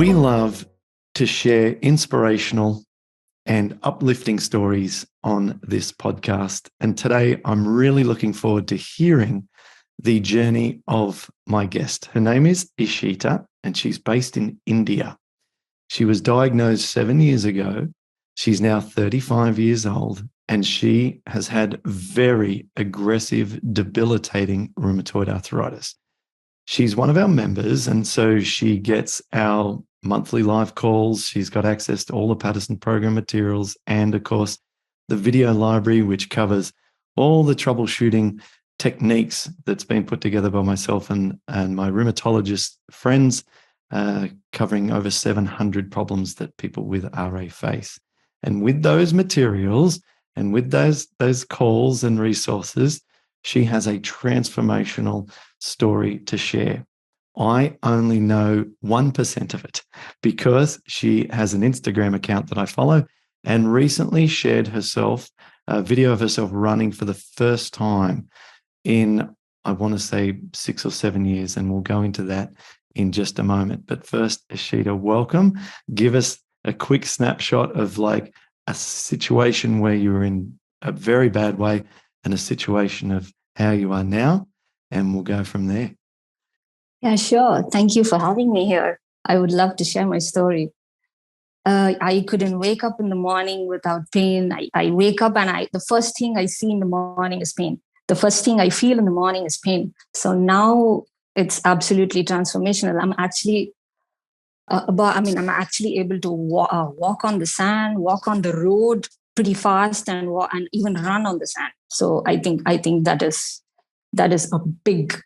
We love to share inspirational and uplifting stories on this podcast. And today I'm really looking forward to hearing the journey of my guest. Her name is Ishita, and she's based in India. She was diagnosed 7 years ago. She's now 35 years old, and she has had very aggressive, debilitating rheumatoid arthritis. She's one of our members, and so she gets our monthly live calls. She's got access to all the Paddison Program materials and, of course, the video library, which covers all the troubleshooting techniques that's been put together by myself and my rheumatologist friends, covering over 700 problems that people with RA face. And with those materials and with those calls and resources, she has a transformational story to share. I only know 1% of it because she has an Instagram account that I follow and recently shared a video of herself running for the first time in, I want to say, 6 or 7 years, and we'll go into that in just a moment. But first, Eshita, welcome. Give us a quick snapshot of like a situation where you were in a very bad way and a situation of how you are now, and we'll go from there. Yeah, sure. Thank you for having me here. I would love to share my story. I couldn't wake up in the morning without pain. I wake up and the first thing I see in the morning is pain. The first thing I feel in the morning is pain. So now it's absolutely transformational. I'm actually able to walk on the sand, walk on the road pretty fast, and even run on the sand. So I think that is a big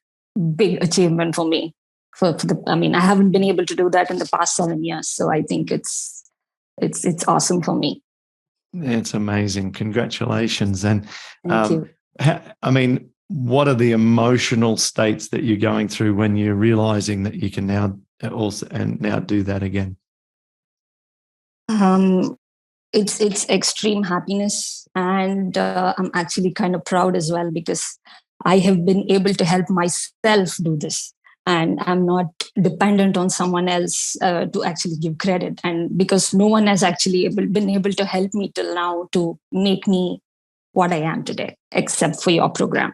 achievement for me. I haven't been able to do that in the past 7 years. So I think it's awesome for me. It's amazing. Congratulations. And thank you. What are the emotional states that you're going through when you're realizing that you can now do that again? It's extreme happiness, and I'm actually kind of proud as well because I have been able to help myself do this, and I'm not dependent on someone else to actually give credit. And because no one has actually been able to help me till now to make me what I am today, except for your program.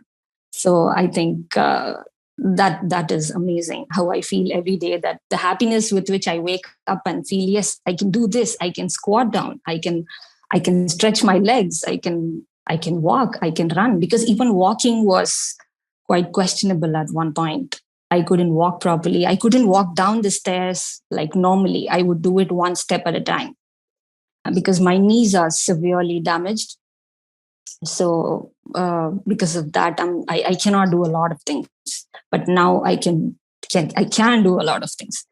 So I think that is amazing how I feel every day, that the happiness with which I wake up and feel, yes, I can do this. I can squat down. I can stretch my legs. I can walk. I can run, because even walking was quite questionable at one point. I couldn't walk properly. I couldn't walk down the stairs like normally. I would do it one step at a time because my knees are severely damaged. So because of that, I cannot do a lot of things. But now I can do a lot of things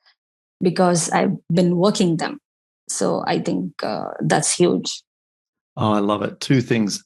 because I've been working them. So I think that's huge. Oh, I love it. Two things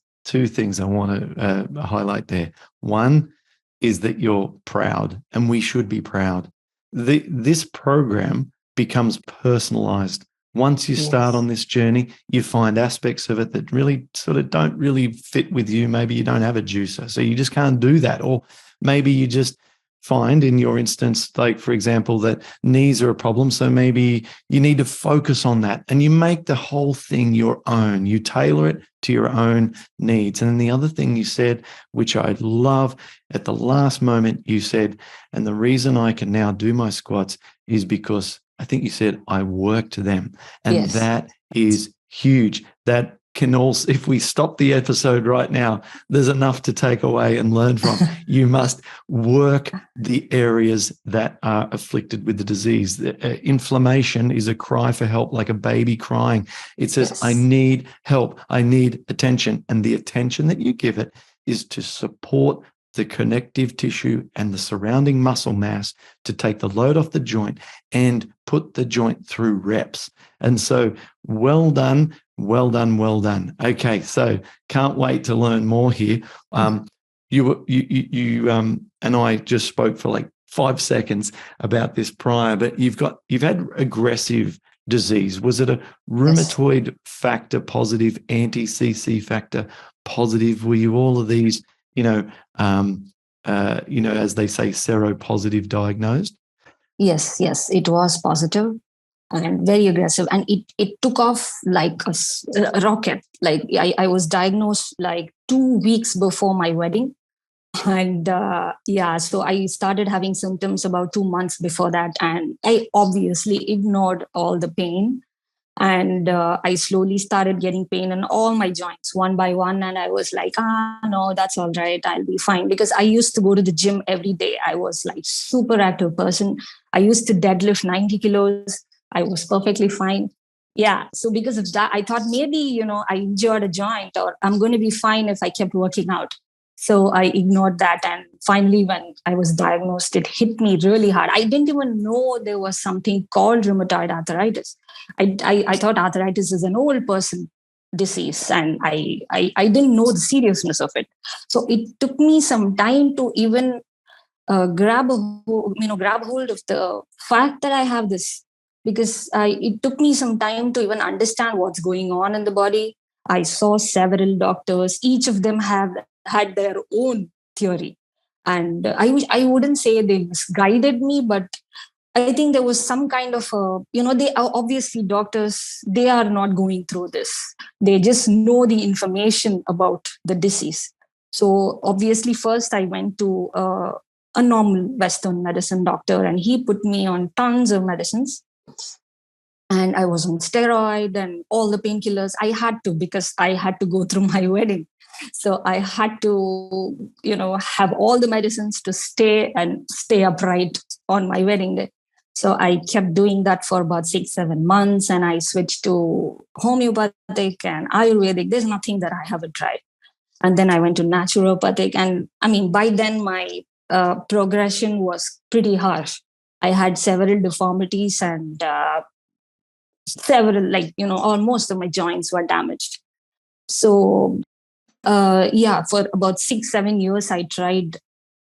I want to highlight there. One is that you're proud, and we should be proud. This program becomes personalized. Once you start on this journey, you find aspects of it that really sort of don't really fit with you. Maybe you don't have a juicer, so you just can't do that. Or maybe you just find, in your instance, like, for example, that knees are a problem. So maybe you need to focus on that, and you make the whole thing your own. You tailor it to your own needs. And then the other thing you said, which I love, at the last moment, you said, and the reason I can now do my squats is because, I think you said, I work to them. And that is huge. That can also, if we stop the episode right now, there's enough to take away and learn from. You must work the areas that are afflicted with the disease. Inflammation is a cry for help, like a baby crying. It says, I need help. I need attention. And the attention that you give it is to support the connective tissue and the surrounding muscle mass to take the load off the joint and put the joint through reps. And so, well done. Okay, so can't wait to learn more here. You and I just spoke for like 5 seconds about this prior, but you've had aggressive disease. Was it a rheumatoid factor positive, anti-CC factor positive? Were you all of these, as they say, seropositive diagnosed? Yes, it was positive. and very aggressive. And it took off like a rocket. Like I was diagnosed like 2 weeks before my wedding. And yeah, so I started having symptoms about 2 months before that. And I obviously ignored all the pain. And I slowly started getting pain in all my joints one by one. And I was like, no, that's all right. I'll be fine. Because I used to go to the gym every day. I was like super active person. I used to deadlift 90 kilos. I was perfectly fine. Yeah. So because of that, I thought maybe, I injured a joint or I'm going to be fine if I kept working out. So I ignored that. And finally, when I was diagnosed, it hit me really hard. I didn't even know there was something called rheumatoid arthritis. I thought arthritis is an old person disease, and I didn't know the seriousness of it. So it took me some time to even grab hold of the fact that I have this, because it took me some time to even understand what's going on in the body. I saw several doctors. Each of them have had their own theory, and I wouldn't say they misguided me, but I think there was some kind of they are obviously doctors. They are not going through this. They just know the information about the disease. So obviously, first I went to a normal Western medicine doctor, and he put me on tons of medicines. And I was on steroid and all the painkillers. I had to, because I had to go through my wedding. So I had to, have all the medicines to stay upright on my wedding day. So I kept doing that for about 6-7 months, and I switched to homeopathic and Ayurvedic. There's nothing that I haven't tried. And then I went to naturopathic. And I mean, by then my progression was pretty harsh. I had several deformities, and several, almost of my joints were damaged. So yeah, for about 6-7 years,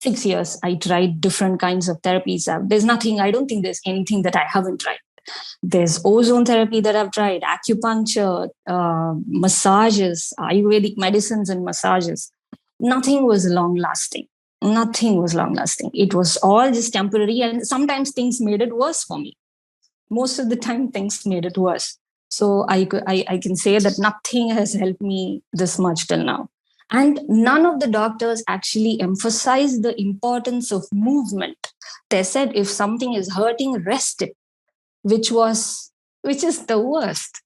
6 years, I tried different kinds of therapies. I don't think there's anything that I haven't tried. There's ozone therapy that I've tried, acupuncture, massages, Ayurvedic medicines and massages. Nothing was long lasting. Nothing was long lasting. It was all just temporary. And sometimes things made it worse for me. Most of the time, things made it worse. So I can say that nothing has helped me this much till now. And none of the doctors actually emphasized the importance of movement. They said if something is hurting, rest it, which is the worst.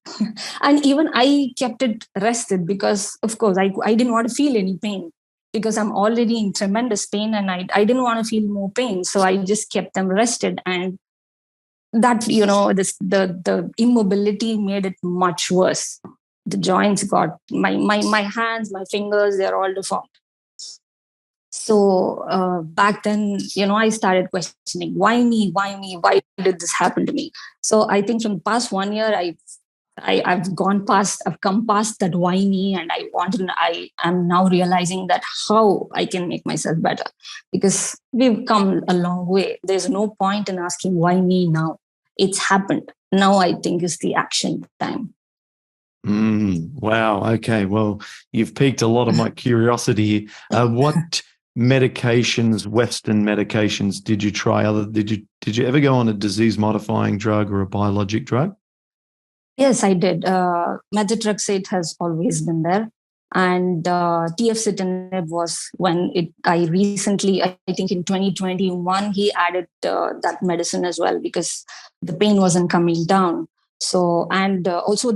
And even I kept it rested because, of course, I didn't want to feel any pain, because I'm already in tremendous pain, and I didn't want to feel more pain. So I just kept them rested. And that, the immobility made it much worse. The joints got my hands, my fingers, they're all deformed. So back then, I started questioning, why me? Why did this happen to me? So I think from the past 1 year, I've come past that why me, and I am now realizing that how I can make myself better, because we've come a long way. There's no point in asking why me now. It's happened. Now I think is the action time. Wow. Okay. Well, you've piqued a lot of my curiosity. What medications, Western medications, did you try? Did you ever go on a disease modifying drug or a biologic drug? Yes, I did. Methotrexate has always been there. And TF-citinib was when I recently, I think in 2021, he added that medicine as well, because the pain wasn't coming down. So, and also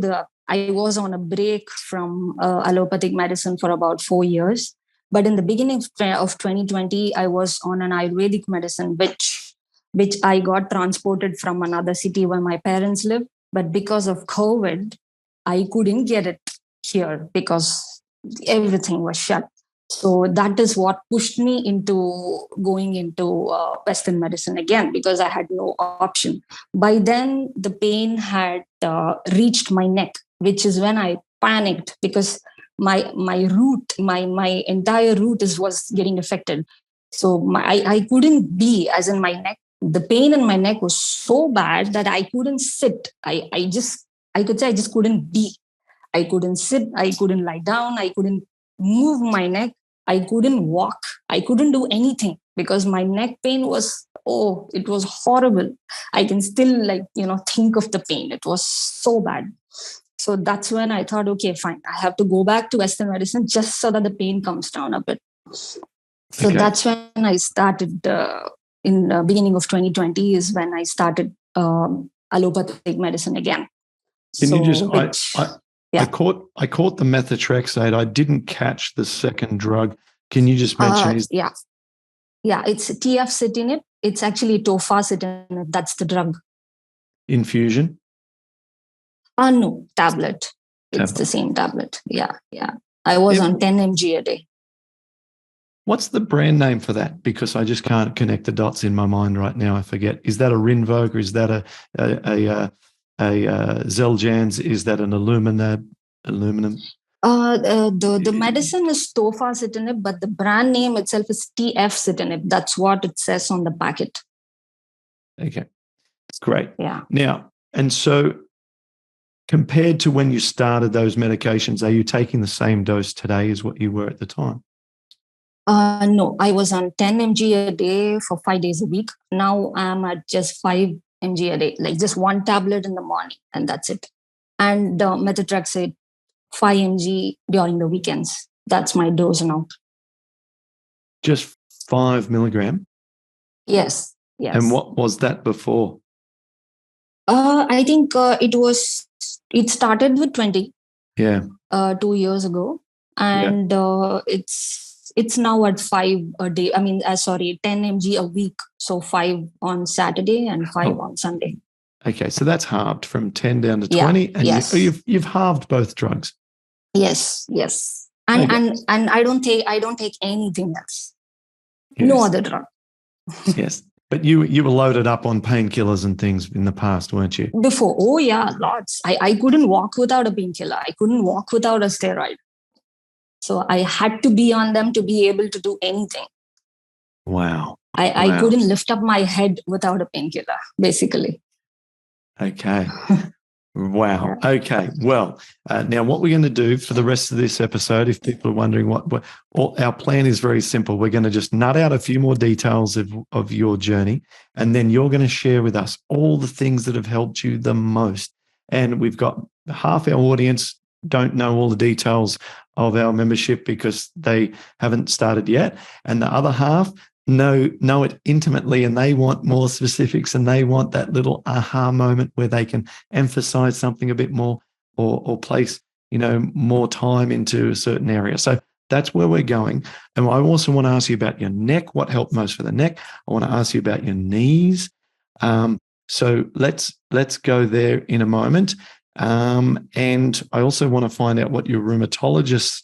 I was on a break from allopathic medicine for about 4 years. But in the beginning of 2020, I was on an Ayurvedic medicine, which I got transported from another city where my parents live. But because of COVID, I couldn't get it here because everything was shut. So that is what pushed me into going into Western medicine again, because I had no option. By then, the pain had reached my neck, which is when I panicked, because my entire root was getting affected. So I couldn't be, as in my neck. The pain in my neck was so bad that I couldn't sit. I could say I just couldn't be. I couldn't sit. I couldn't lie down. I couldn't move my neck. I couldn't walk. I couldn't do anything because my neck pain was Oh, it was horrible. I can still think of the pain. It was so bad. So that's when I thought, okay, fine. I have to go back to Western medicine just so that the pain comes down a bit. So that's when I started in the beginning of 2020 is when I started allopathic medicine again. Can you just, I caught the methotrexate. I didn't catch the second drug. Can you just mention? Yeah, it's TF-citinib. It's actually tofacitinib. That's the drug. Infusion? No, tablet. It's the same tablet. Yeah. I was on 10 mg a day. What's the brand name for that? Because I just can't connect the dots in my mind right now. I forget. Is that a Rinvoq, or is that a Xeljanz? Is that an aluminum? The medicine is tofacitinib, but the brand name itself is TF-citinib. That's what it says on the packet. Okay, great. Yeah. Now, and so compared to when you started those medications, are you taking the same dose today as what you were at the time? No, I was on 10 mg a day for 5 days a week. Now I'm at just 5 mg a day, like just one tablet in the morning, and that's it. And methotrexate 5 mg during the weekends. That's my dose now. Just 5 milligram? Yes. And what was that before? I think it started with 20. Yeah. 2 years ago. And it's now at 5 a day. 10 mg a week. So 5 on Saturday and 5 on Sunday. Okay, so that's halved from 10 down to 20. And you've halved both drugs. Yes. And I don't take anything else. Yes. No other drug. Yes. But you were loaded up on painkillers and things in the past, weren't you? Before. Oh, yeah, lots. I couldn't walk without a painkiller. I couldn't walk without a steroid. So I had to be on them to be able to do anything. Wow. I couldn't lift up my head without a painkiller, basically. Okay. Wow. Okay. Well, now what we're going to do for the rest of this episode, if people are wondering our plan is very simple. We're going to just nut out a few more details of your journey, and then you're going to share with us all the things that have helped you the most. And we've got half our audience don't know all the details of our membership because they haven't started yet. And the other half know it intimately, and they want more specifics, and they want that little aha moment where they can emphasize something a bit more or place, more time into a certain area. So that's where we're going. And I also want to ask you about your neck. What helped most for the neck? I want to ask you about your knees. So let's go there in a moment. And I also want to find out what your rheumatologist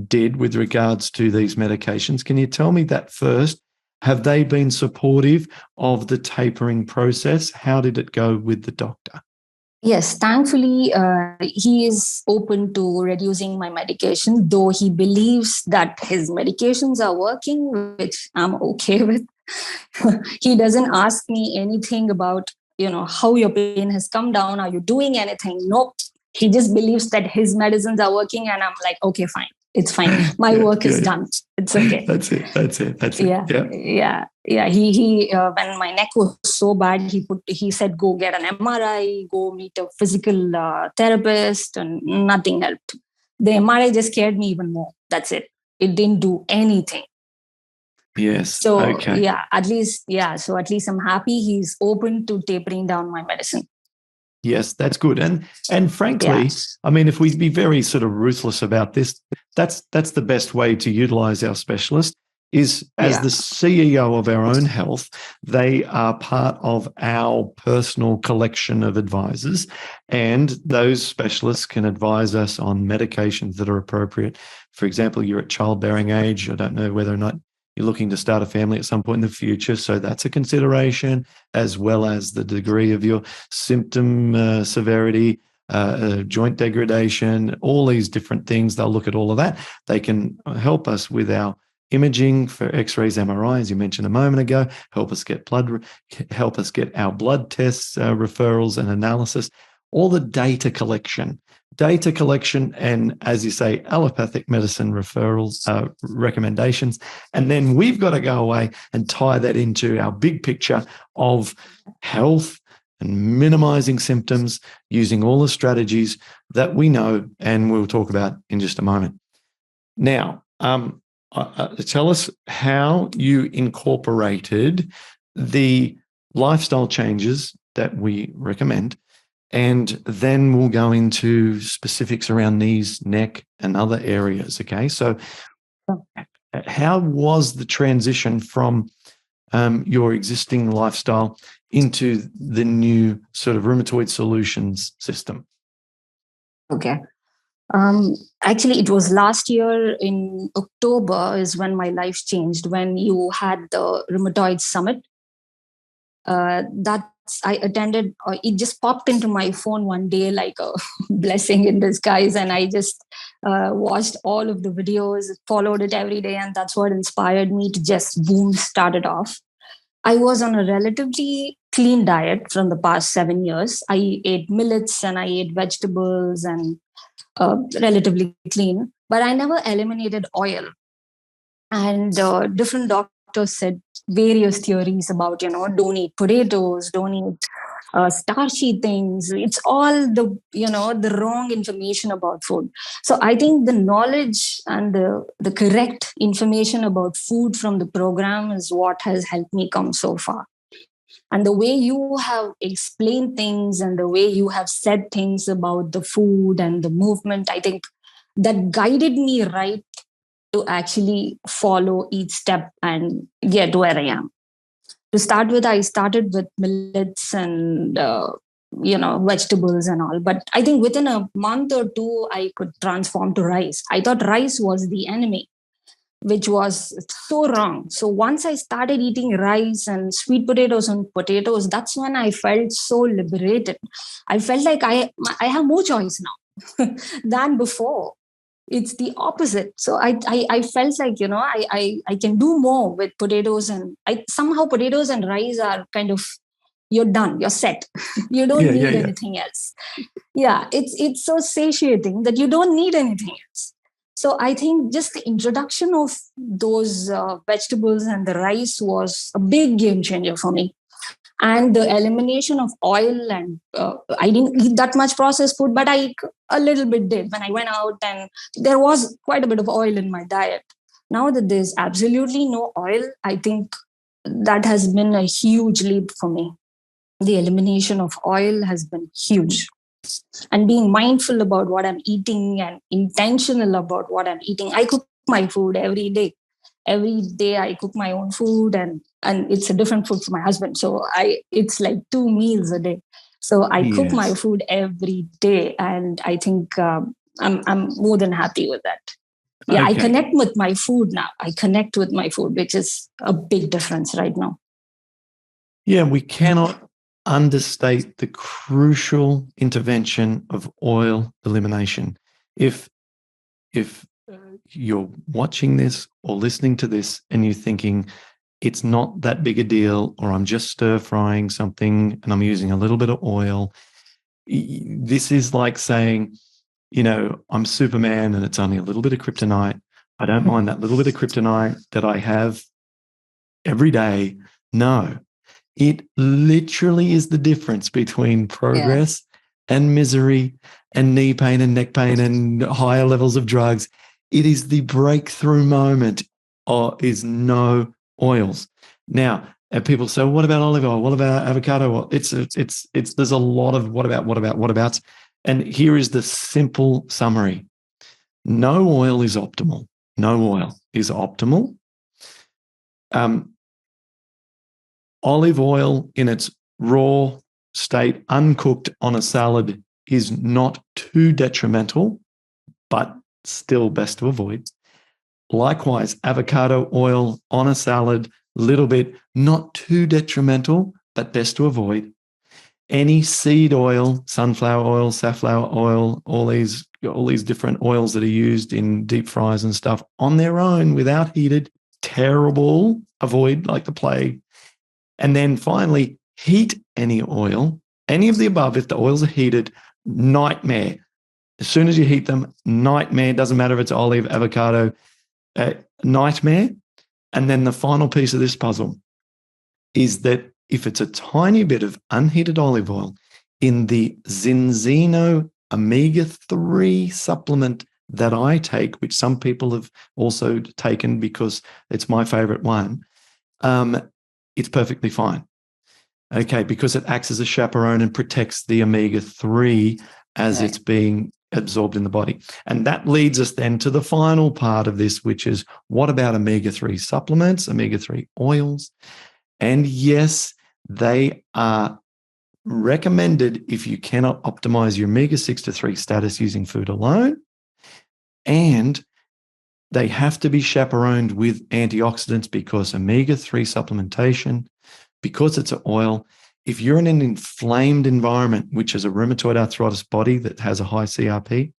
did with regards to these medications. Can you tell me that first? Have they been supportive of the tapering process? How did it go with the doctor? Yes, thankfully, he is open to reducing my medication, though he believes that his medications are working, which I'm okay with. He doesn't ask me anything about, how your pain has come down. Are you doing anything? Nope. He just believes that his medicines are working, and I'm like, okay, fine. It's fine. My work is done. It's okay. That's it. Yeah. He when my neck was so bad, he said, go get an MRI, go meet a physical therapist, and nothing helped. The MRI just scared me even more. That's it. It didn't do anything. Yes. So okay. So at least I'm happy he's open to tapering down my medicine. Yes, that's good. And frankly, I mean, if we be very sort of ruthless about this, that's the best way to utilize our specialist is as the CEO of our own health. They are part of our personal collection of advisors, and those specialists can advise us on medications that are appropriate. For example, you're at childbearing age. I don't know whether or not you're looking to start a family at some point in the future. So that's a consideration, as well as the degree of your symptom severity, joint degradation, all these different things. They'll look at all of that. They can help us with our imaging for X-rays, MRI, as you mentioned a moment ago, help us get our blood tests, referrals and analysis, all the data collection. data collection, and, as you say, allopathic medicine referrals, recommendations. And then we've got to go away and tie that into our big picture of health and minimizing symptoms using all the strategies that we know and we'll talk about in just a moment. Now, tell us how you incorporated the lifestyle changes that we recommend, and then we'll go into specifics around knees, neck, and other areas. Okay, so how was the transition from your existing lifestyle into the new sort of rheumatoid solutions system? Okay. Actually, it was last year in October is when my life changed, when you had the rheumatoid summit. I attended, it just popped into my phone one day like a blessing in disguise. And I just watched all of the videos, followed it every day. And that's what inspired me to just boom, start it off. I was on a relatively clean diet from the past 7 years. I ate millets and I ate vegetables and relatively clean, but I never eliminated oil. And different doctors said various theories about, don't eat potatoes, don't eat starchy things. It's all the wrong information about food. So I think the knowledge and the correct information about food from the program is what has helped me come so far. And the way you have explained things and the way you have said things about the food and the movement, I think that guided me right to actually follow each step and get where I am. To start with, I started with millets and vegetables and all. But I think within a month or two, I could transform to rice. I thought rice was the enemy, which was so wrong. So once I started eating rice and sweet potatoes and potatoes, that's when I felt so liberated. I felt like I have more choice now than before. It's the opposite. So I felt like, I can do more with potatoes, and somehow potatoes and rice are kind of, you're done, you're set. You don't need anything else. Yeah, it's so satiating that you don't need anything else. So I think just the introduction of those vegetables and the rice was a big game changer for me. And the elimination of oil, and I didn't eat that much processed food, but I a little bit did when I went out, and there was quite a bit of oil in my diet. Now that there's absolutely no oil, I think that has been a huge leap for me. The elimination of oil has been huge. And being mindful about what I'm eating and intentional about what I'm eating. I cook my food every day. Every day I cook my own food, and it's a different food for my husband. So it's like 2 meals a day. So I cook my food every day, and I think I'm more than happy with that. Yeah, okay. I connect with my food now. I connect with my food, which is a big difference right now. Yeah, we cannot understate the crucial intervention of oil elimination. If you're watching this or listening to this and you're thinking it's not that big a deal, or I'm just stir frying something and I'm using a little bit of oil, this is like saying, I'm Superman and it's only a little bit of kryptonite. I don't mind that little bit of kryptonite that I have every day. No, it literally is the difference between progress and misery and knee pain and neck pain and higher levels of drugs. It is the breakthrough moment is no oils. Now, and people say, what about olive oil? What about avocado oil? It's there's a lot of what about. And here is the simple summary. No oil is optimal. No oil is optimal. Olive oil in its raw state, uncooked on a salad, is not too detrimental, but still best to avoid. Likewise, avocado oil on a salad, little bit, not too detrimental, but best to avoid. Any seed oil, sunflower oil, safflower oil, all these different oils that are used in deep fries and stuff on their own without heated, terrible, avoid like the plague. And then finally, heat any oil, any of the above. If the oils are heated, nightmare. As soon as you heat them, nightmare. Doesn't matter if it's olive, avocado, nightmare. And then the final piece of this puzzle is that if it's a tiny bit of unheated olive oil in the Zinzino omega-3 supplement that I take, which some people have also taken because it's my favorite one, it's perfectly fine. Okay, because it acts as a chaperone and protects the omega-3 as it's being absorbed in the body. And that leads us then to the final part of this, which is what about omega-3 supplements, omega-3 oils? And yes, they are recommended if you cannot optimize your omega-6 to 3 status using food alone. And they have to be chaperoned with antioxidants because omega-3 supplementation, because it's an oil, if you're in an inflamed environment, which is a rheumatoid arthritis body that has a high CRP,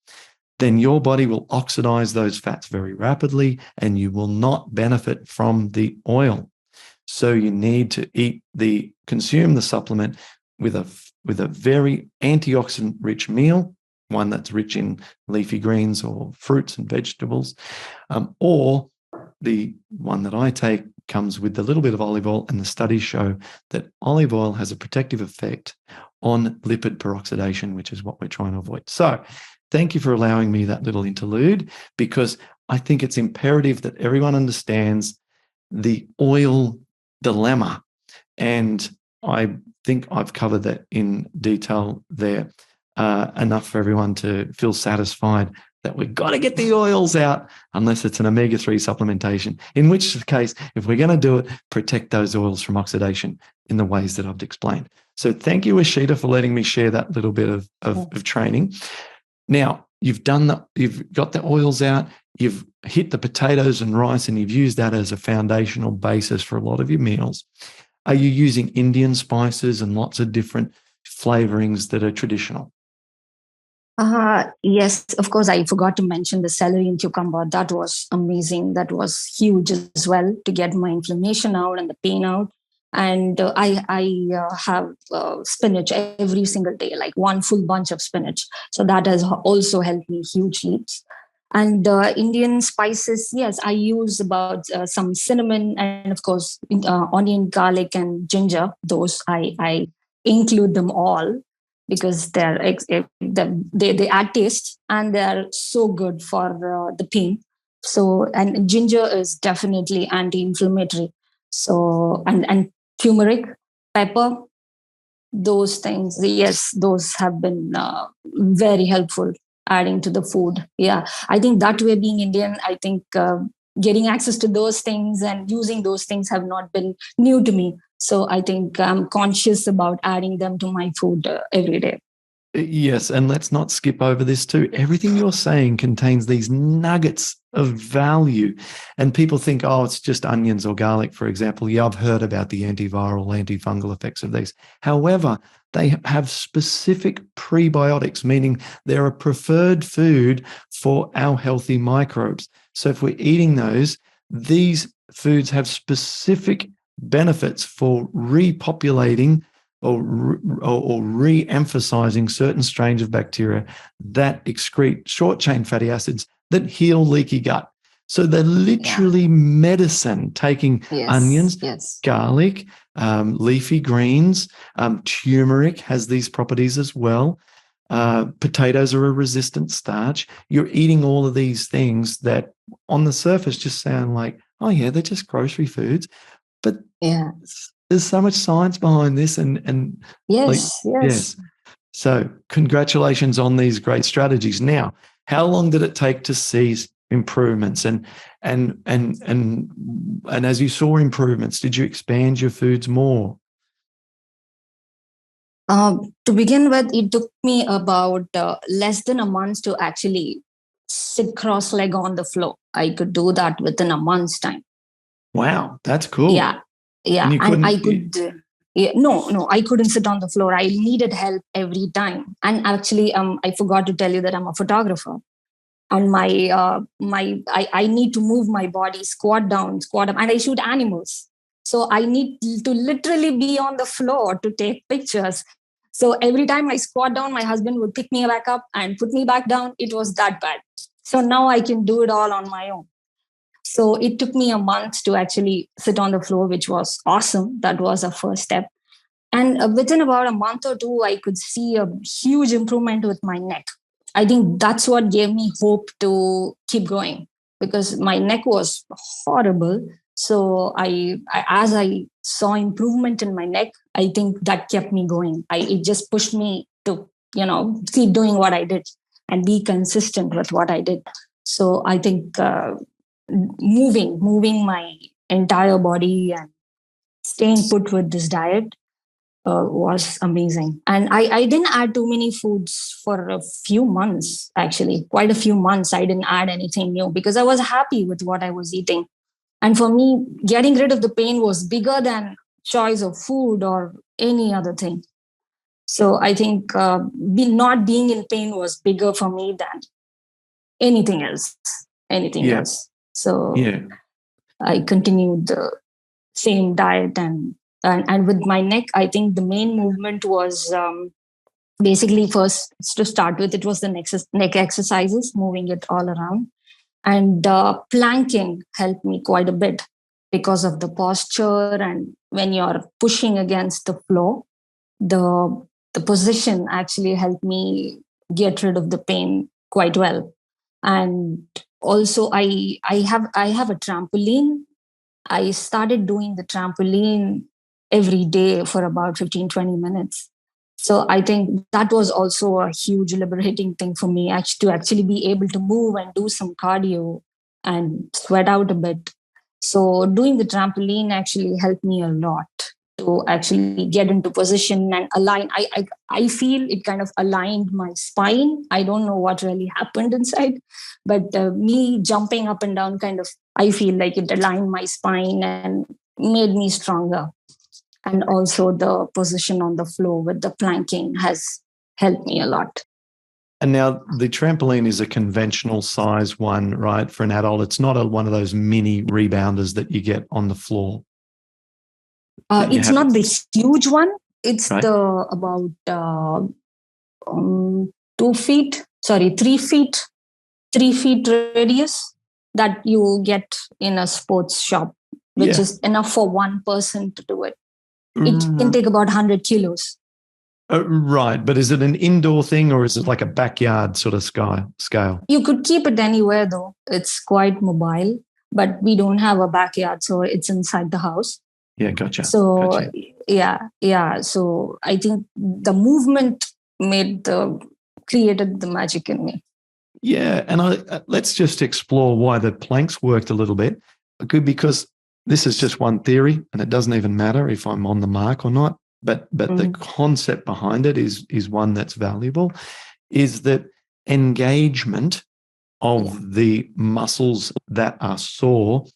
then your body will oxidize those fats very rapidly and you will not benefit from the oil. So you need to consume the supplement with a very antioxidant rich meal, one that's rich in leafy greens or fruits and vegetables, or the one that I take comes with a little bit of olive oil, and the studies show that olive oil has a protective effect on lipid peroxidation, which is what we're trying to avoid. So thank you for allowing me that little interlude, because I think it's imperative that everyone understands the oil dilemma. And I think I've covered that in detail there, enough for everyone to feel satisfied that we've got to get the oils out unless it's an omega-3 supplementation, in which case, if we're going to do it, protect those oils from oxidation in the ways that I've explained. So thank you, Eshita, for letting me share that little bit of training. Now, you've got the oils out, you've hit the potatoes and rice, and you've used that as a foundational basis for a lot of your meals. Are you using Indian spices and lots of different flavorings that are traditional? Yes, of course. I forgot to mention the celery and cucumber. That was amazing. That was huge as well to get my inflammation out and the pain out. And I have spinach every single day, like one full bunch of spinach. So that has also helped me hugely. And Indian spices, yes, I use about some cinnamon and of course onion, garlic, and ginger. Those I include them all because they add taste and they are so good for the pain. So and ginger is definitely anti-inflammatory. So and turmeric, pepper, those things, yes, those have been very helpful adding to the food. Yeah, I think that way, being Indian, I think getting access to those things and using those things have not been new to me. So I think I'm conscious about adding them to my food every day. Yes, and let's not skip over this too. Everything you're saying contains these nuggets of value. And people think, oh, it's just onions or garlic, for example. Yeah, I've heard about the antiviral, antifungal effects of these. However, they have specific prebiotics, meaning they're a preferred food for our healthy microbes. So if we're eating those, these foods have specific benefits for repopulating or re-emphasizing certain strains of bacteria that excrete short-chain fatty acids that heal leaky gut. So they're literally medicine, taking onions, garlic, leafy greens, turmeric has these properties as well. Potatoes are a resistant starch. You're eating all of these things that on the surface just sound like, oh yeah, they're just grocery foods. But there's so much science behind this, and yes. So congratulations on these great strategies. Now, how long did it take to see improvements? And as you saw improvements, did you expand your foods more? To begin with, it took me about less than a month to actually sit cross-legged on the floor. I could do that within a month's time. Wow, that's cool. Yeah. And I could. No, I couldn't sit on the floor. I needed help every time. And actually, I forgot to tell you that I'm a photographer, and I need to move my body, squat down, squat up, and I shoot animals. So I need to literally be on the floor to take pictures. So every time I squat down, my husband would pick me back up and put me back down. It was that bad. So now I can do it all on my own. So it took me a month to actually sit on the floor, which was awesome. That was a first step. And within about a month or two, I could see a huge improvement with my neck. I think that's what gave me hope to keep going, because my neck was horrible. So as I saw improvement in my neck, I think that kept me going. It just pushed me to, keep doing what I did and be consistent with what I did. So I think moving my entire body and staying put with this diet was amazing. And I didn't add too many foods for a few months, actually, quite a few months. I didn't add anything new because I was happy with what I was eating. And for me, getting rid of the pain was bigger than choice of food or any other thing. So I think not being in pain was bigger for me than anything else. Anything else. So I continued the same diet and with my neck, I think the main movement was basically first to start with, it was the neck exercises, moving it all around. And planking helped me quite a bit because of the posture. And when you're pushing against the floor, the position actually helped me get rid of the pain quite well. And also I have a trampoline. I started doing the trampoline every day for about 15-20 minutes. So I think that was also a huge liberating thing for me, to actually be able to move and do some cardio and sweat out a bit. So doing the trampoline actually helped me a lot to actually get into position and align. I feel it kind of aligned my spine. I don't know what really happened inside, but me jumping up and down I feel like it aligned my spine and made me stronger. And also the position on the floor with the planking has helped me a lot. And now the trampoline is a conventional size one, right? For an adult, it's not one of those mini rebounders that you get on the floor. It's not this huge one. It's right? About 3 feet radius that you get in a sports shop, which is enough for one person to do it. It can take about 100 kilos. Right. But is it an indoor thing or is it like a backyard sort of scale? You could keep it anywhere, though. It's quite mobile, but we don't have a backyard, so it's inside the house. Yeah, gotcha. So, yeah. So I think the movement created the magic in me. Yeah. And let's just explore why the planks worked a little bit. Because this is just one theory, and it doesn't even matter if I'm on the mark or not. But the concept behind it is one that's valuable, is that engagement of the muscles that are sore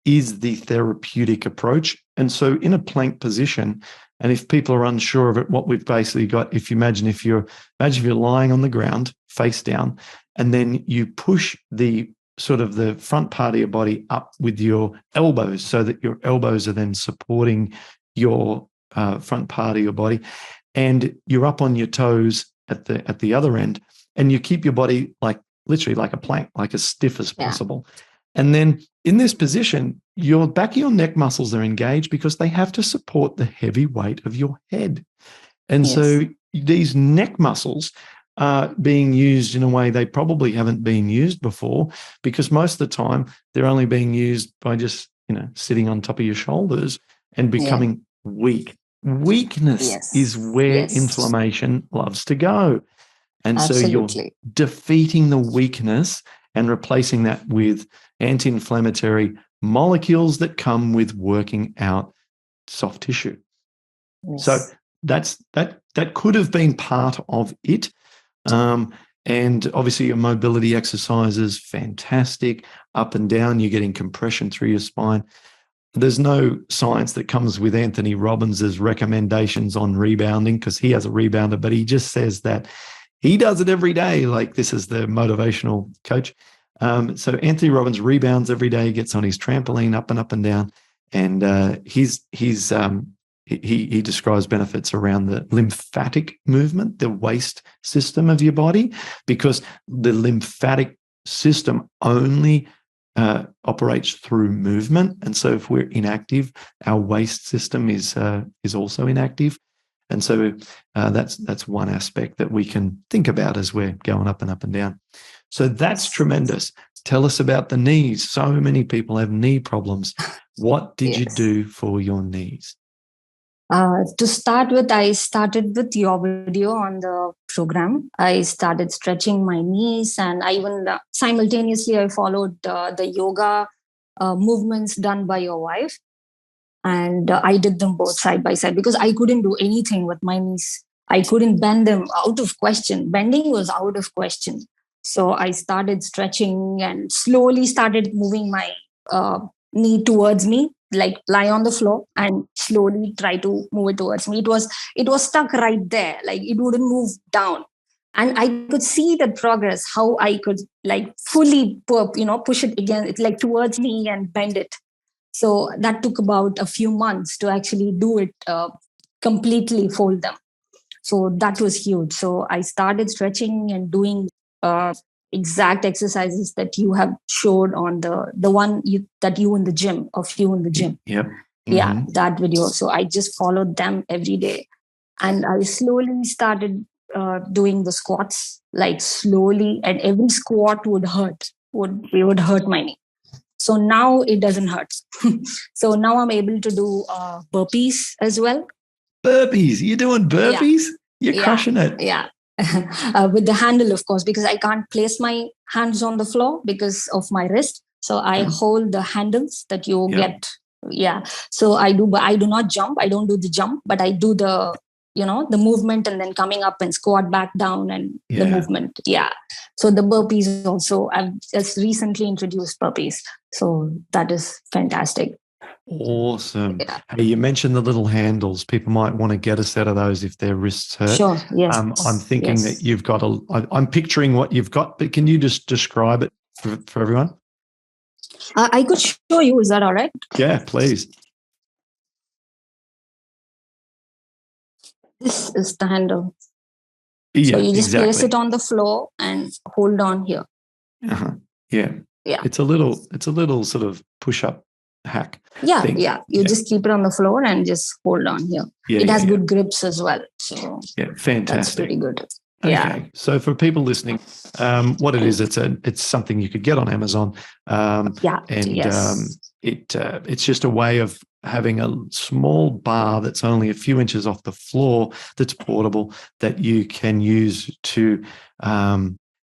is the therapeutic approach. And so in a plank position, and if people are unsure of it, what we've basically got, if you're lying on the ground face down, and then you push the sort of the front part of your body up with your elbows so that your elbows are then supporting your front part of your body, and you're up on your toes at the other end, and you keep your body literally like a plank, like as stiff as possible. And then in this position, your back of your neck muscles are engaged because they have to support the heavy weight of your head. And so these neck muscles are being used in a way they probably haven't been used before, because most of the time they're only being used by just, sitting on top of your shoulders and becoming weak. Weakness is where inflammation loves to go. And so you're defeating the weakness and replacing that with anti-inflammatory molecules that come with working out soft tissue. Yes. So that could have been part of it. And obviously your mobility exercises, fantastic. Up and down, you're getting compression through your spine. There's no science that comes with Anthony Robbins's recommendations on rebounding, because he has a rebounder, but he just says that he does it every day. Like, this is the motivational coach. So Anthony Robbins rebounds every day, gets on his trampoline up and down. And his he describes benefits around the lymphatic movement, the waste system of your body, because the lymphatic system only operates through movement. And so if we're inactive, our waste system is also inactive. And so that's one aspect that we can think about as we're going up and up and down. So that's tremendous. Tell us about the knees. So many people have knee problems. What did you do for your knees? To start with, I started with your video on the program. I started stretching my knees, and I even simultaneously I followed the yoga movements done by your wife, and I did them both side by side because I couldn't do anything with my knees. I couldn't bend them, out of question. Bending was out of question. So I started stretching and slowly started moving my knee towards me, like lie on the floor and slowly try to move it towards me. It was stuck right there, like it wouldn't move down. And I could see the progress, how I could like fully push it again, it's like towards me and bend it. So that took about a few months to actually do it, completely fold them. So that was huge. So I started stretching and doing exact exercises that you have showed on the one that you in the gym, of you in the gym. Yep. Mm-hmm. Yeah, that video. So I just followed them every day. And I slowly started doing the squats, like slowly, and every squat would hurt, would hurt my knee. So now it doesn't hurt. So now I'm able to do burpees as well. Burpees? You're doing burpees? Yeah. You're crushing it. Yeah. With the handle, of course, because I can't place my hands on the floor because of my wrist. So I hold the handles that you get. Yeah. So I do not jump. I don't do the jump, but I do the movement and then coming up and squat back down and the movement. Yeah. So the burpees also, I've just recently introduced burpees. So that is fantastic. Awesome. Yeah. Hey, you mentioned the little handles. People might want to get a set of those if their wrists hurt. Sure. Yes. I'm thinking that you've got I'm picturing what you've got, but can you just describe it for everyone? I could show you. Is that all right? Yeah, please. This is the handle. Yeah, so you just place it on the floor and hold on here. Uh-huh. Yeah. Yeah. It's a little sort of push-up hack. Yeah, thing. You just keep it on the floor and just hold on here. It has good grips as well. So fantastic. That's pretty good. Okay. Yeah. So for people listening, what it is, it's something you could get on Amazon. It's just a way of having a small bar that's only a few inches off the floor, that's portable, that you can use to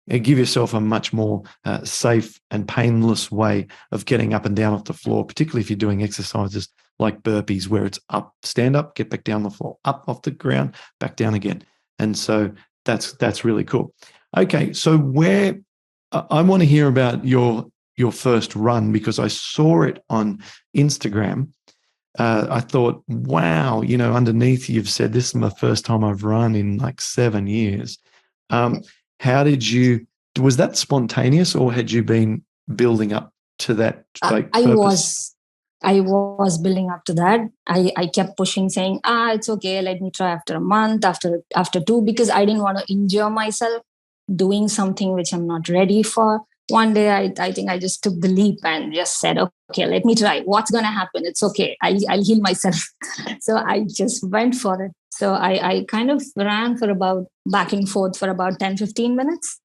give yourself a much more safe and painless way of getting up and down off the floor, particularly if you're doing exercises like burpees, where it's up, stand up, get back down the floor, up off the ground, back down again. And so that's really cool. Okay, so where I want to hear about your first run, because I saw it on Instagram. I thought, wow, underneath you've said, this is my first time I've run in like 7 years. How did you, was that spontaneous, or had you been building up to that? I was building up to that. I kept pushing, saying, it's okay. Let me try after a month, after 2, because I didn't want to injure myself doing something which I'm not ready for. One day, I think I just took the leap and just said, okay, let me try. What's going to happen? It's okay. I'll heal myself. So I just went for it. So I kind of ran for about back and forth for about 10, 15 minutes.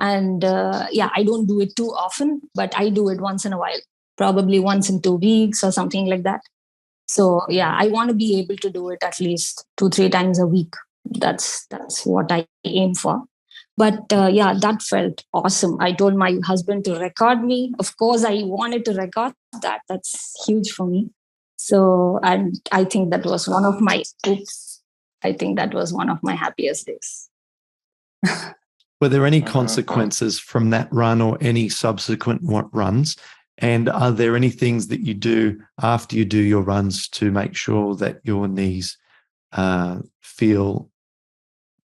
And I don't do it too often, but I do it once in a while, probably once in 2 weeks or something like that. So I want to be able to do it at least 2-3 times a week. That's what I aim for. But that felt awesome. I told my husband to record me. Of course, I wanted to record that. That's huge for me. So, and I think that was one of my happiest days. Were there any consequences from that run or any subsequent runs? And are there any things that you do after you do your runs to make sure that your knees feel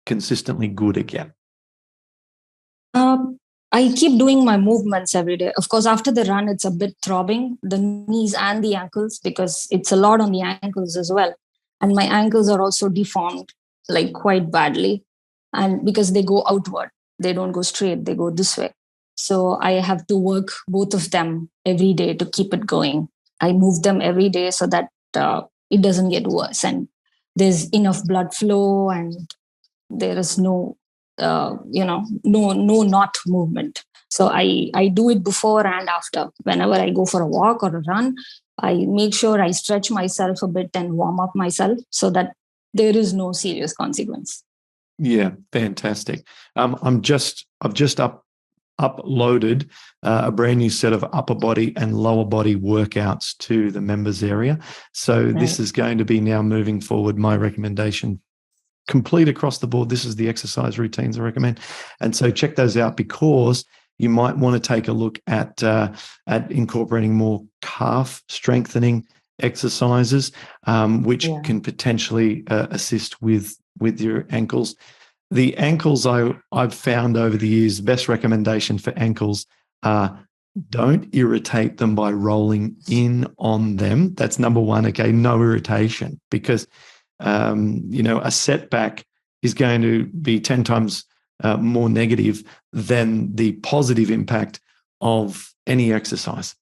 consistently good again? I keep doing my movements every day. Of course, after the run, it's a bit throbbing, the knees and the ankles, because it's a lot on the ankles as well. And my ankles are also deformed, like quite badly. And because they go outward, they don't go straight, they go this way. So I have to work both of them every day to keep it going. I move them every day so that it doesn't get worse. And there's enough blood flow, and there is no not movement. So I do it before and after. Whenever I go for a walk or a run, I make sure I stretch myself a bit and warm up myself so that there is no serious consequence. Yeah, fantastic. I've just uploaded a brand new set of upper body and lower body workouts to the members area. So this is going to be now moving forward my recommendation, complete across the board. This is the exercise routines I recommend. And so check those out, because you might want to take a look at incorporating more calf strengthening exercises, which can potentially assist with your ankles. The ankles I've found over the years, best recommendation for ankles are don't irritate them by rolling in on them. That's number one. Okay, no irritation, because a setback is going to be 10 times more negative than the positive impact of any exercise,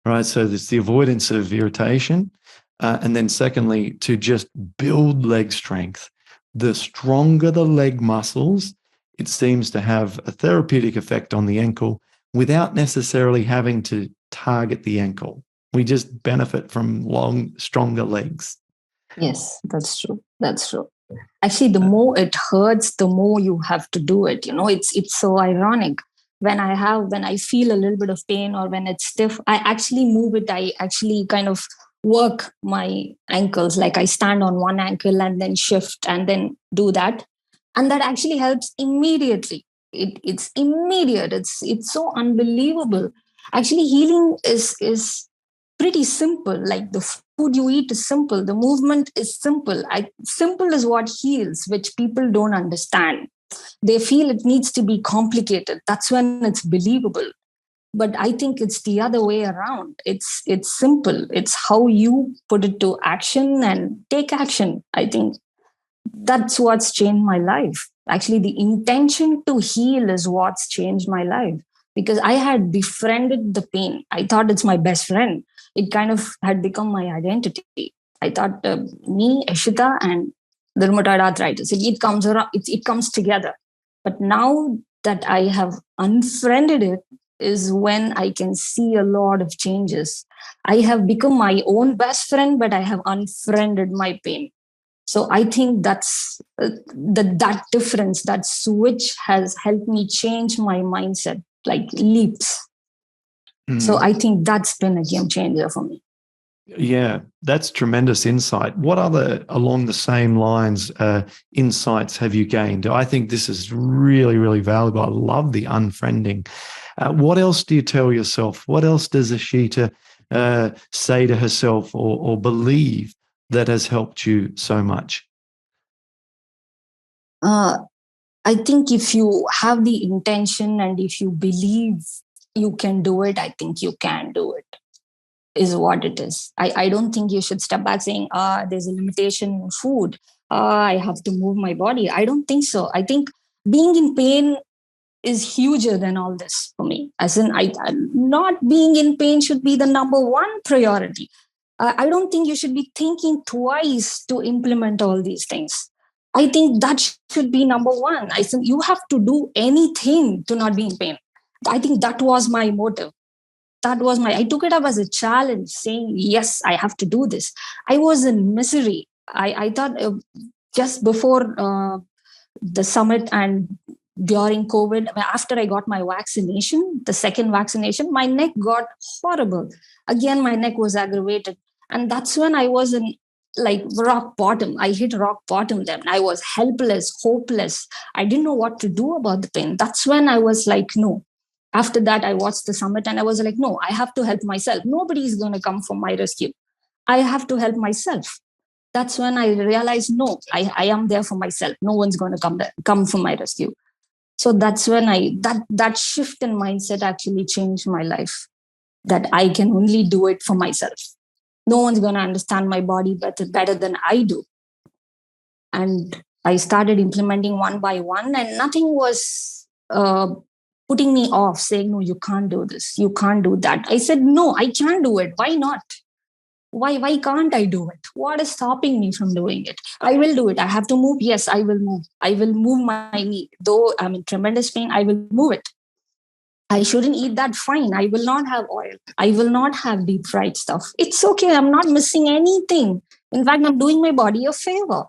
right? So there's the avoidance of irritation. And then secondly, to just build leg strength. The stronger the leg muscles, it seems to have a therapeutic effect on the ankle without necessarily having to target the ankle. We just benefit from long, stronger legs. Yes, that's true. That's true. Actually, the more it hurts, the more you have to do it. It's so ironic. When I feel a little bit of pain or when it's stiff, I actually move it. I actually kind of work my ankles. Like I stand on one ankle and then shift and then do that. And that actually helps immediately. It's immediate. It's so unbelievable. Actually, healing is pretty simple. Like the food you eat is simple. The movement is simple. Simple is what heals, which people don't understand. They feel it needs to be complicated. That's when it's believable. But I think it's the other way around. It's simple. It's how you put it to action and take action. I think that's what's changed my life. Actually, the intention to heal is what's changed my life, because I had befriended the pain. I thought it's my best friend. It kind of had become my identity. I thought me, Eshita, and the rheumatoid arthritis, it comes around, it comes together. But now that I have unfriended it, is when I can see a lot of changes. I have become my own best friend, but I have unfriended my pain. So I think that's that difference, that switch has helped me change my mindset like leaps. So I think that's been a game changer for me. Yeah, that's tremendous insight. What other, along the same lines, insights have you gained? I think this is really, really valuable. I love the unfriending. What else do you tell yourself? What else does Ishita say to herself or believe that has helped you so much? I think if you have the intention and if you believe you can do it, I think you can do it, is what it is. I don't think you should step back saying, there's a limitation in food. I have to move my body. I don't think so. I think being in pain is huger than all this for me. As in, not being in pain should be the number one priority. I don't think you should be thinking twice to implement all these things. I think that should be number one. I think you have to do anything to not be in pain. I think that was my motive. I took it up as a challenge, saying, yes, I have to do this. I was in misery. I thought just before the summit and during COVID, after I got my vaccination, the second vaccination, my neck got horrible. Again, my neck was aggravated. And that's when I was in like rock bottom. I hit rock bottom then. I was helpless, hopeless. I didn't know what to do about the pain. That's when I was like, no. After that, I watched the summit and I was like, no, I have to help myself. Nobody is going to come for my rescue. I have to help myself. That's when I realized, no, I am there for myself. No one's going to come for my rescue. So that's when that shift in mindset actually changed my life, that I can only do it for myself. No one's going to understand my body better than I do. And I started implementing one by one, and nothing was putting me off, saying, no, you can't do this, you can't do that. I said, no, I can do it. Why not? Why can't I do it? What is stopping me from doing it? I will do it. I have to move. Yes, I will move. I will move my knee. Though I'm in tremendous pain, I will move it. I shouldn't eat that. Fine. I will not have oil. I will not have deep fried stuff. It's okay. I'm not missing anything. In fact, I'm doing my body a favor.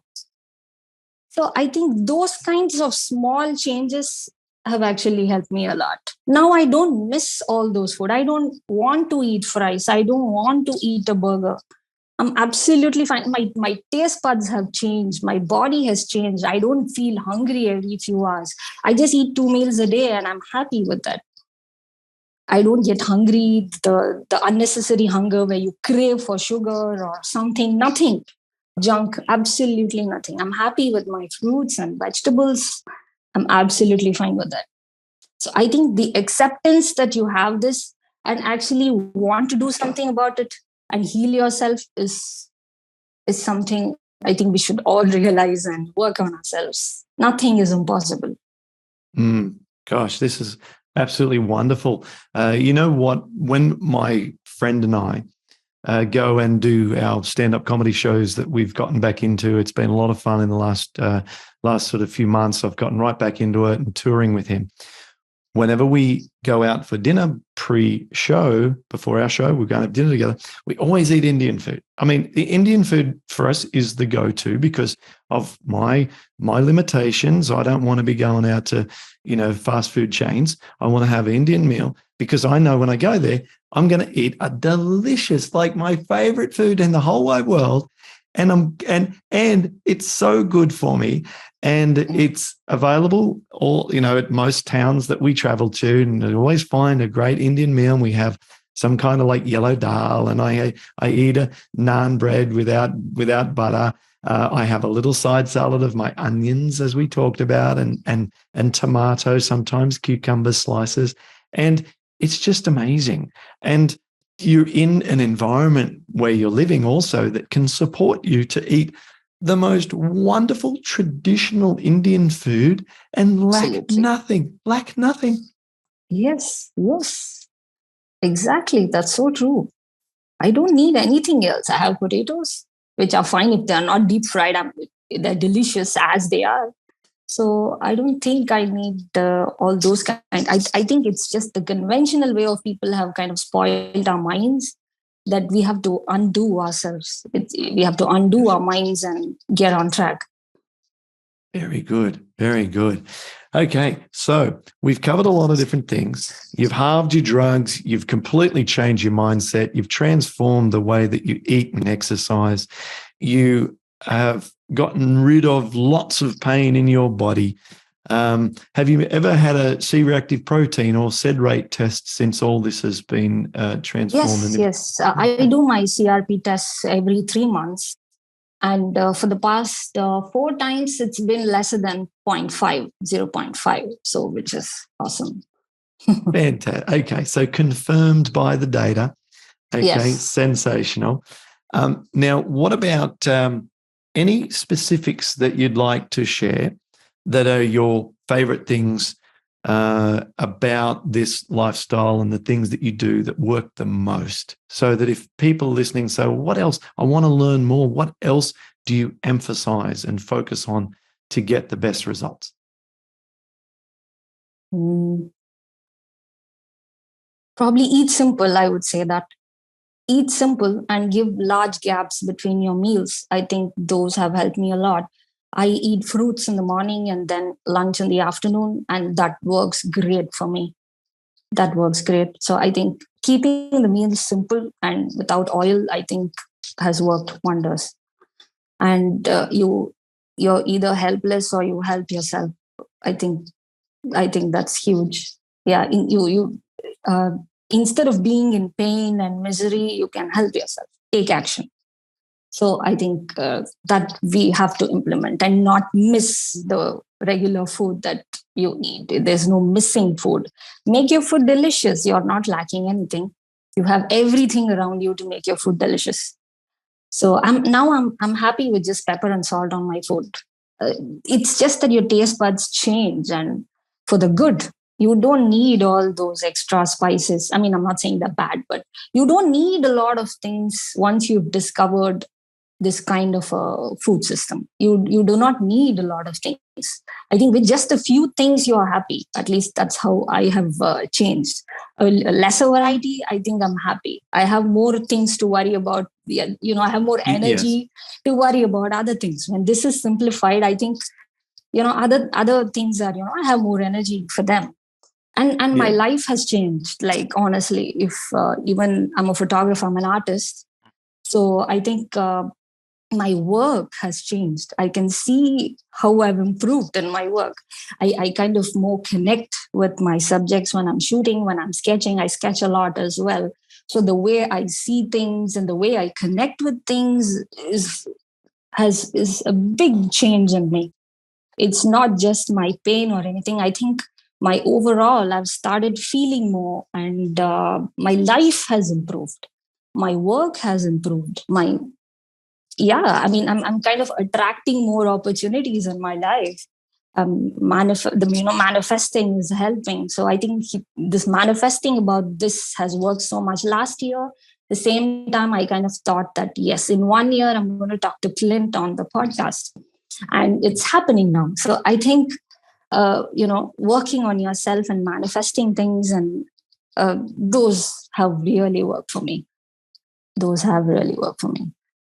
So I think those kinds of small changes have actually helped me a lot. Now I don't miss all those food. I don't want to eat fries. I don't want to eat a burger. I'm absolutely fine. My taste buds have changed. My body has changed. I don't feel hungry every few hours. I just eat 2 meals a day and I'm happy with that. I don't get hungry, the unnecessary hunger where you crave for sugar or something, nothing. Junk, absolutely nothing. I'm happy with my fruits and vegetables. I'm absolutely fine with that. So I think the acceptance that you have this and actually want to do something about it and heal yourself is something I think we should all realize and work on ourselves. Nothing is impossible. Gosh, this is absolutely wonderful. You know what? When my friend and I go and do our stand-up comedy shows that we've gotten back into, it's been a lot of fun in the last sort of few months. I've gotten right back into it and touring with him. Whenever we go out for dinner pre-show, before our show, we're going to have dinner together, we always eat Indian food. I mean, the Indian food for us is the go-to because of my limitations. I don't want to be going out to, fast food chains. I want to have an Indian meal because I know when I go there, I'm going to eat a delicious, like my favorite food in the whole wide world. And it's so good for me. And it's available at most towns that we travel to, and I always find a great Indian meal. And we have some kind of like yellow dal, and I eat a naan bread without butter. I have a little side salad of my onions, as we talked about, and tomato, sometimes cucumber slices, and it's just amazing. And you're in an environment where you're living also that can support you to eat the most wonderful traditional Indian food and lack nothing. Yes, exactly. That's so true. I don't need anything else. I have potatoes, which are fine if they're not deep fried. They're delicious as they are. So I don't think I need all those kind. I think it's just the conventional way of people have kind of spoiled our minds that we have to undo ourselves. We have to undo our minds and get on track. Very good. Very good. Okay, so we've covered a lot of different things. You've halved your drugs. You've completely changed your mindset. You've transformed the way that you eat and exercise. You have gotten rid of lots of pain in your body. Have you ever had a C-reactive protein or SED rate test since all this has been transformed? Yes. I do my CRP tests every 3 months. And for the past 4 times, it's been lesser than 0.5. So, which is awesome. Fantastic. Okay. So confirmed by the data. Okay. Yes. Sensational. Now, what about any specifics that you'd like to share that are your favorite things about this lifestyle and the things that you do that work the most, so that if people listening say, well, what else? I want to learn more. What else do you emphasize and focus on to get the best results? Probably eat simple. I would say that. Eat simple and give large gaps between your meals. I think those have helped me a lot. I eat fruits in the morning and then lunch in the afternoon, and that works great for me. That works great. So I think keeping the meals simple and without oil, I think has worked wonders. And you're either helpless or you help yourself. I think that's huge. Yeah, instead of being in pain and misery, you can help yourself. Take action. So I think that we have to implement and not miss the regular food that you need. There's no missing food. Make your food delicious. You're not lacking anything. You have everything around you to make your food delicious. So I'm happy with just pepper and salt on my food. it's just that your taste buds change, and for the good. You don't need all those extra spices. I mean, I'm not saying they're bad, but you don't need a lot of things once you've discovered this kind of a food system. You do not need a lot of things. I think with just a few things, you're happy. At least that's how I have changed. A lesser variety, I think I'm happy. I have more things to worry about. I have more energy to worry about other things. When this is simplified, I think, other things are, I have more energy for them. And my life has changed. Like, honestly, if even I'm a photographer, I'm an artist. So I think my work has changed. I can see how I've improved in my work. I kind of more connect with my subjects when I'm shooting, when I'm sketching. I sketch a lot as well. So the way I see things and the way I connect with things is a big change in me. It's not just my pain or anything. I think my overall, I've started feeling more, and my life has improved. My work has improved. I'm kind of attracting more opportunities in my life. Manifesting is helping. So I think this manifesting about this has worked so much last year. The same time, I kind of thought that, yes, in 1 year, I'm going to talk to Clint on the podcast. And it's happening now. So I think, working on yourself and manifesting things, and those have really worked for me.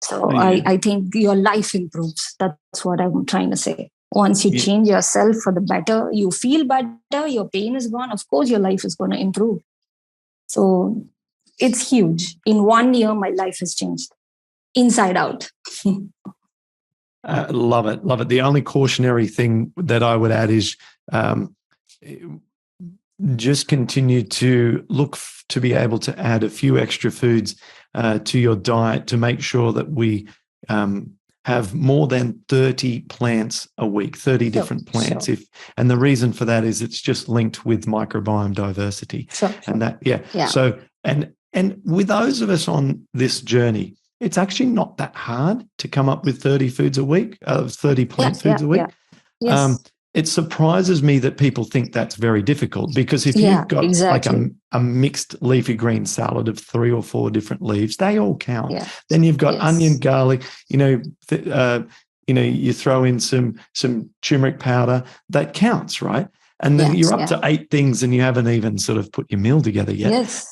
So I think your life improves. That's what I'm trying to say. Once you change yourself for the better, you feel better, your pain is gone. Of course, your life is going to improve. So it's huge. In 1 year, my life has changed inside out. Love it. Love it. The only cautionary thing that I would add is just continue to look to be able to add a few extra foods to your diet to make sure that we have more than 30 plants a week, 30 different plants. Sure. And the reason for that is it's just linked with microbiome diversity. Sure. And that, So, and with those of us on this journey, it's actually not that hard to come up with 30 foods a week, 30 plant foods a week. Yeah. Yes. It surprises me that people think that's very difficult, because if you've got like a mixed leafy green salad of 3 or 4 different leaves, they all count. Yeah. Then you've got onion, garlic, you throw in some turmeric powder, that counts, right? And then you're up to 8 things and you haven't even sort of put your meal together yet. Yes.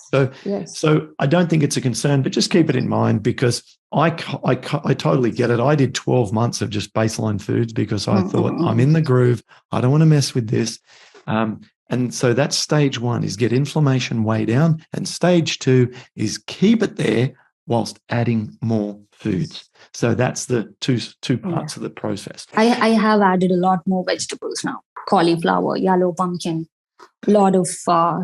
So I don't think it's a concern, but just keep it in mind, because I totally get it. I did 12 months of just baseline foods because I thought, I'm in the groove. I don't want to mess with this. And so that's stage 1, is get inflammation way down. And stage 2 is keep it there whilst adding more foods. So that's the two parts of the process. I have added a lot more vegetables now. Cauliflower, yellow pumpkin, a lot of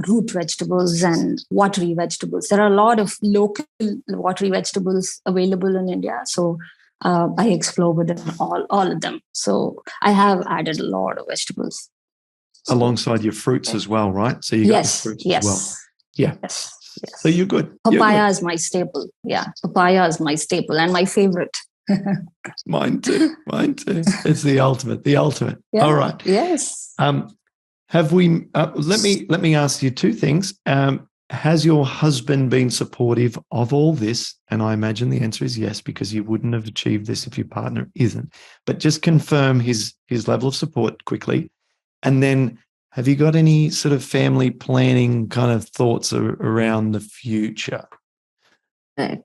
root vegetables and watery vegetables. There are a lot of local watery vegetables available in India. So I explore with them, all of them. So I have added a lot of vegetables. Alongside your fruits as well, right? So you got the fruits as well. Yeah. Yes. So you're good. Papaya is my staple. Yeah. Papaya is my staple and my favorite. Mine too. It's the ultimate. Yeah. All right. Yes. Have we? Let me ask you 2 things. Has your husband been supportive of all this? And I imagine the answer is yes, because you wouldn't have achieved this if your partner isn't. But just confirm his level of support quickly, and then have you got any sort of family planning kind of thoughts around the future? Right.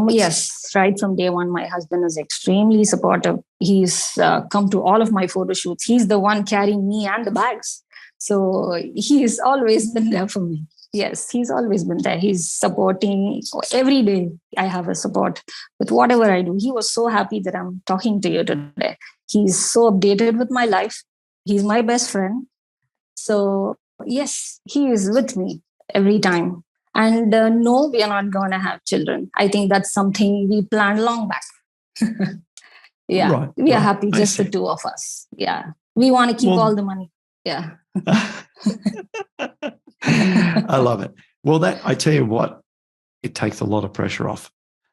Yes, right from day one, my husband is extremely supportive. He's come to all of my photo shoots. He's the one carrying me and the bags. So he's always been there for me. Yes, he's always been there. He's supporting every day. I have a support with whatever I do. He was so happy that I'm talking to you today. He's so updated with my life. He's my best friend. So yes, he is with me every time. And no, we are not going to have children. I think that's something we planned long back. We are happy, just the 2 of us. Yeah. We want to keep all the money. Yeah. I love it. Well, I tell you what, it takes a lot of pressure off.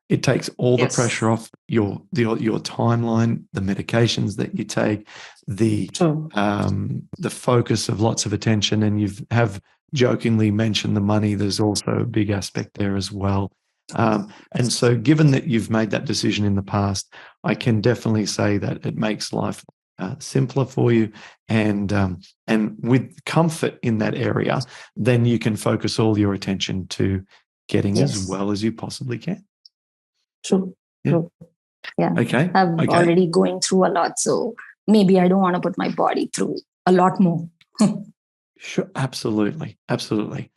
It takes all the Yes. pressure off your timeline, the medications that you take, the True. the focus of lots of attention, and you have jokingly mentioned the money. There's also a big aspect there as well. And so, given that you've made that decision in the past, I can definitely say that it makes life simpler for you, and with comfort in that area, then you can focus all your attention to getting as Yes. well as you possibly can. True. Yeah. True. Yeah. Okay. I'm already going through a lot, so maybe I don't want to put my body through a lot more. Sure. Absolutely. Absolutely.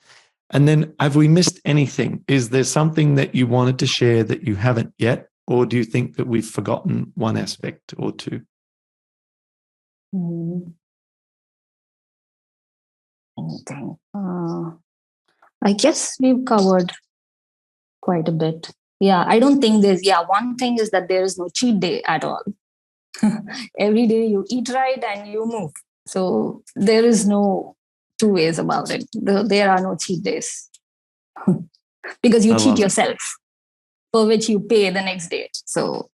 And then, have we missed anything? Is there something that you wanted to share that you haven't yet? Or do you think that we've forgotten one aspect or two? Anything? I guess we've covered quite a bit. Yeah, I don't think one thing is that there is no cheat day at all. Every day you eat right and you move. So there is no two ways about it. There are no cheat days because you cheat yourself, for which you pay the next day. So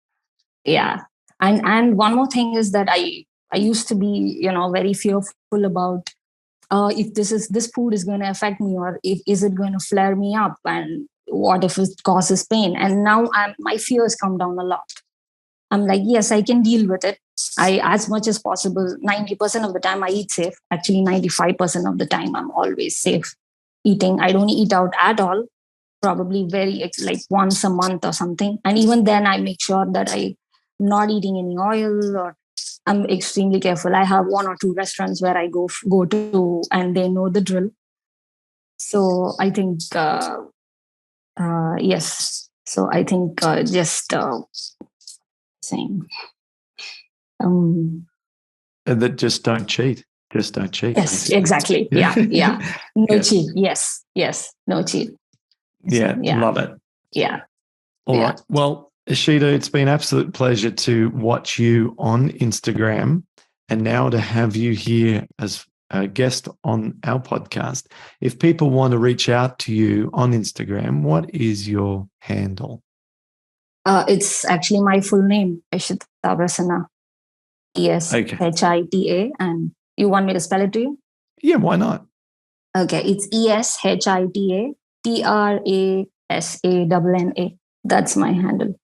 yeah. And one more thing is that I used to be, very fearful about if this food is going to affect me, or is it going to flare me up, and what if it causes pain. And now my fears come down a lot. I'm like, yes, I can deal with it. As much as possible, 90% of the time I eat safe. Actually, 95% of the time I'm always safe eating. I don't eat out at all, probably like once a month or something. And even then I make sure that I'm not eating any oil, or I'm extremely careful. I have 1 or 2 restaurants where I go to, and they know the drill. So I think, yes. So I think just saying, that just don't cheat. Just don't cheat. Yes, basically. Exactly. Yeah. No yes. cheat. Yes. No cheat. Yeah, love it. Yeah. All right. Well, Eshita, it's been an absolute pleasure to watch you on Instagram, and now to have you here as a guest on our podcast. If people want to reach out to you on Instagram, what is your handle? It's actually my full name, Eshita Prasanna. Eshita. And you want me to spell it to you? Yeah, why not? Okay, it's Eshita Prasanna. That's my handle.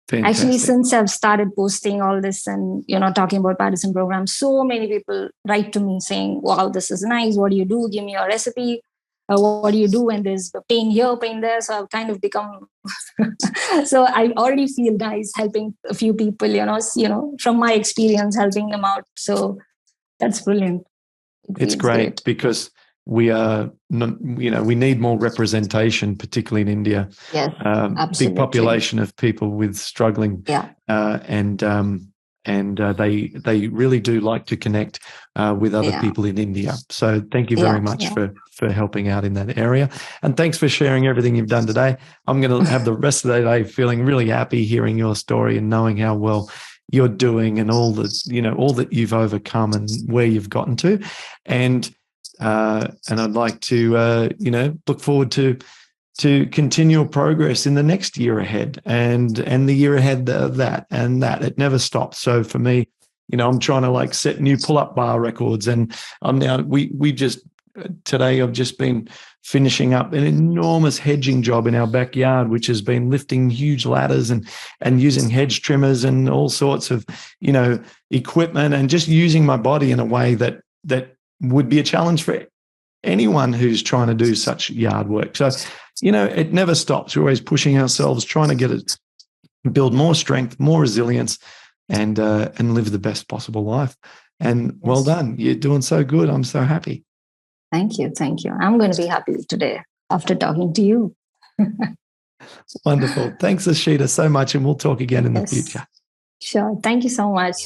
Fantastic. Actually, since I've started posting all this and, talking about Paddison Program, so many people write to me saying, wow, this is nice. What do you do? Give me your recipe. What do you do? And there's pain here, pain there. So I've kind of become, so I already feel nice helping a few people, from my experience, helping them out. So that's brilliant. It's great because we are, we need more representation, particularly in India. Yes, big population of people with struggling, and they really do like to connect with other people in India. So thank you very much for helping out in that area, and thanks for sharing everything you've done today. I'm going to have the rest of the day feeling really happy hearing your story and knowing how well you're doing and all that you've overcome and where you've gotten to, and I'd like to look forward to continual progress in the next year ahead and the year ahead of that, and that it never stops. So for me, I'm trying to set new pull-up bar records, and I'm now today I've just been finishing up an enormous hedging job in our backyard, which has been lifting huge ladders and using hedge trimmers and all sorts of equipment, and just using my body in a way that would be a challenge for anyone who's trying to do such yard work. So, it never stops. We're always pushing ourselves, trying to build more strength, more resilience, and live the best possible life. And well done. You're doing so good. I'm so happy. Thank you. I'm going to be happy today after talking to you. Wonderful. Thanks, Eshita, so much. And we'll talk again in the future. Sure. Thank you so much.